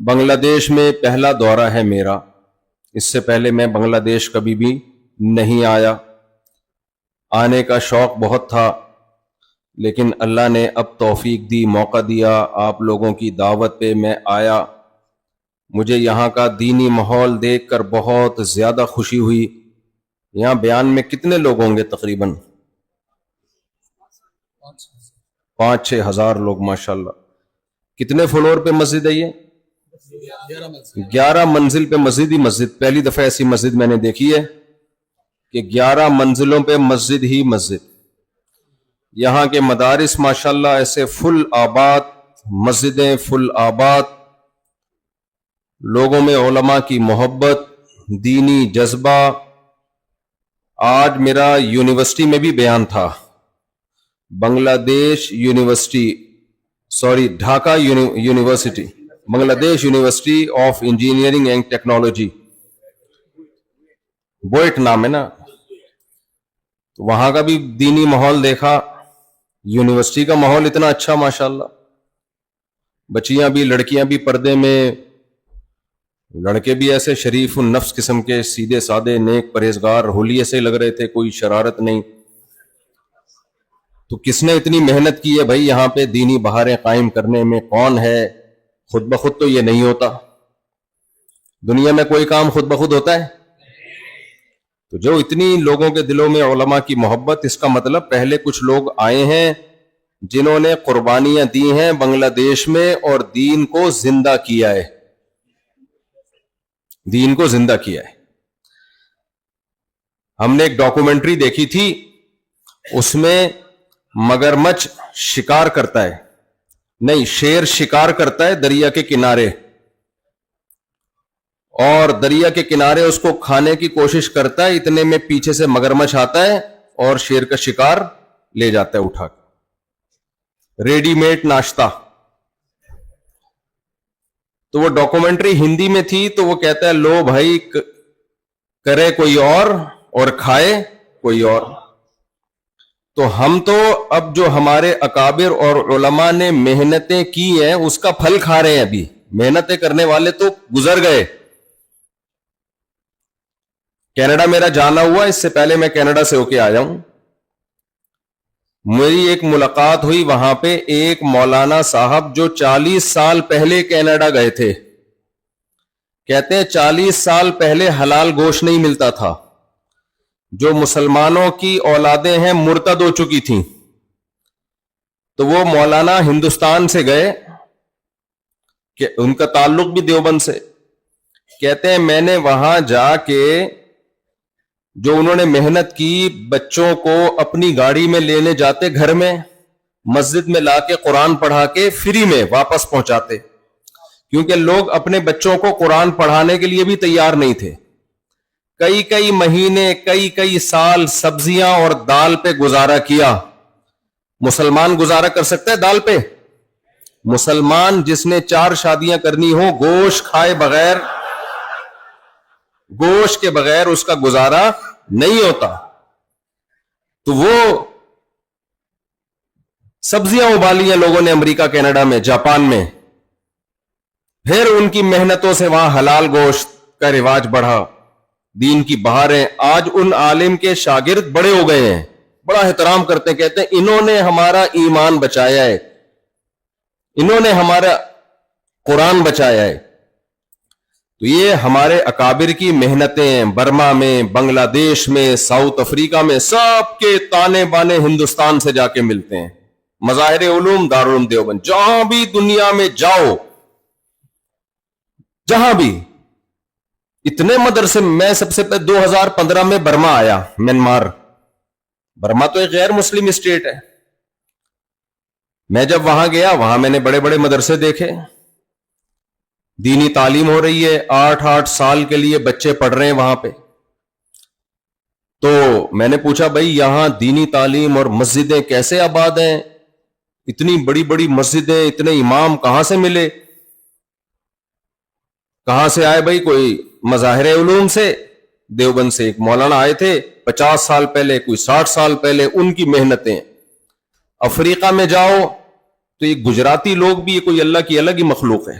بنگلہ دیش میں پہلا دورہ ہے میرا. اس سے پہلے میں بنگلہ دیش کبھی بھی نہیں آیا. آنے کا شوق بہت تھا لیکن اللہ نے اب توفیق دی، موقع دیا، آپ لوگوں کی دعوت پہ میں آیا. مجھے یہاں کا دینی ماحول دیکھ کر بہت زیادہ خوشی ہوئی. یہاں بیان میں کتنے لوگ ہوں گے؟ تقریباً 5-6 ہزار لوگ ماشاءاللہ. کتنے فلور پہ مسجد ہے یہ؟ 11 منزل پہ مسجد ہی مسجد. پہلی دفعہ ایسی مسجد میں نے دیکھی ہے کہ 11 منزلوں پہ مسجد ہی مسجد. یہاں کے مدارس ماشاءاللہ ایسے فل آباد، مسجدیں فل آباد، لوگوں میں علماء کی محبت، دینی جذبہ. آج میرا یونیورسٹی میں بھی بیان تھا، بنگلہ دیش university, Dhaka university, Bangladesh university of engineering and technology, BUET نام ہے نا. تو وہاں کا بھی دینی ماحول دیکھا. یونیورسٹی کا ماحول اتنا اچھا ماشاءاللہ، بچیاں بھی لڑکیاں بھی پردے میں، لڑکے بھی ایسے شریف النفس قسم کے، سیدھے سادے نیک پرہیزگار، ہولیے سے لگ رہے تھے، کوئی شرارت نہیں. تو کس نے اتنی محنت کی ہے بھائی یہاں پہ دینی بہاریں قائم کرنے میں؟ کون ہے؟ خود بخود تو یہ نہیں ہوتا. دنیا میں کوئی کام خود بخود ہوتا ہے؟ تو جو اتنی لوگوں کے دلوں میں علماء کی محبت، اس کا مطلب پہلے کچھ لوگ آئے ہیں جنہوں نے قربانیاں دی ہیں بنگلہ دیش میں اور دین کو زندہ کیا ہے. دین کو زندہ کیا ہے. ہم نے ایک ڈاکومنٹری دیکھی تھی، اس میں مگرمچھ شکار کرتا ہے، نہیں، شیر شکار کرتا ہے دریا کے کنارے، اور دریا کے کنارے اس کو کھانے کی کوشش کرتا ہے. اتنے میں پیچھے سے مگرمچھ آتا ہے اور شیر کا شکار لے جاتا ہے اٹھا کے، ریڈی میڈ ناشتہ. تو وہ ڈاکومنٹری ہندی میں تھی، تو وہ کہتا ہے لو بھائی، کرے کوئی اور کھائے کوئی اور. تو ہم تو اب جو ہمارے اکابر اور علماء نے محنتیں کی ہیں اس کا پھل کھا رہے ہیں. ابھی محنتیں کرنے والے تو گزر گئے. کینیڈا میرا جانا ہوا، اس سے پہلے میں کینیڈا سے ہو کے آیا ہوں. میری ایک ملاقات ہوئی وہاں پہ ایک مولانا صاحب جو 40 سال پہلے کینیڈا گئے تھے. کہتے ہیں 40 سال پہلے حلال گوشت نہیں ملتا تھا. جو مسلمانوں کی اولادیں ہیں مرتد ہو چکی تھیں. تو وہ مولانا ہندوستان سے گئے، کہ ان کا تعلق بھی دیوبند سے. کہتے ہیں میں نے وہاں جا کے جو انہوں نے محنت کی، بچوں کو اپنی گاڑی میں لینے جاتے، گھر میں مسجد میں لا کے قرآن پڑھا کے فری میں واپس پہنچاتے، کیونکہ لوگ اپنے بچوں کو قرآن پڑھانے کے لیے بھی تیار نہیں تھے. کئی مہینے، کئی سال سبزیاں اور دال پہ گزارا کیا. مسلمان گزارا کر سکتا ہے دال پہ؟ مسلمان جس نے 4 شادیاں کرنی ہو، گوشت کھائے بغیر، گوشت کے بغیر اس کا گزارا نہیں ہوتا. تو وہ سبزیاں ابالی ہیں لوگوں نے امریکہ، کینیڈا میں، جاپان میں. پھر ان کی محنتوں سے وہاں حلال گوشت کا رواج بڑھا. دین کی بہاریں. آج ان عالم کے شاگرد بڑے ہو گئے ہیں، بڑا احترام کرتے ہیں، کہتے ہیں انہوں نے ہمارا ایمان بچایا ہے، انہوں نے ہمارا قرآن بچایا ہے. تو یہ ہمارے اکابر کی محنتیں برما میں، بنگلہ دیش میں، ساؤتھ افریقہ میں، سب کے تانے بانے ہندوستان سے جا کے ملتے ہیں. مظاہر علوم دارالعلوم دیوبند، جہاں بھی دنیا میں جاؤ، جہاں بھی اتنے مدرسے. میں سب سے پہلے 2015 میں برما آیا، میانمار. برما تو ایک غیر مسلم اسٹیٹ ہے. میں جب وہاں گیا، وہاں میں نے بڑے بڑے مدرسے دیکھے، دینی تعلیم ہو رہی ہے، 8 سال کے لیے بچے پڑھ رہے ہیں وہاں پہ. تو میں نے پوچھا بھائی یہاں دینی تعلیم اور مسجدیں کیسے آباد ہیں؟ اتنی بڑی بڑی مسجدیں، اتنے امام کہاں سے ملے؟ کہاں سے آئے بھائی؟ کوئی مظاہر علوم سے، دیوبند سے ایک مولانا آئے تھے 50 سال پہلے، کوئی 60 سال پہلے. ان کی محنتیں. افریقہ میں جاؤ تو یہ گجراتی لوگ بھی، یہ کوئی اللہ کی الگ ہی مخلوق ہے.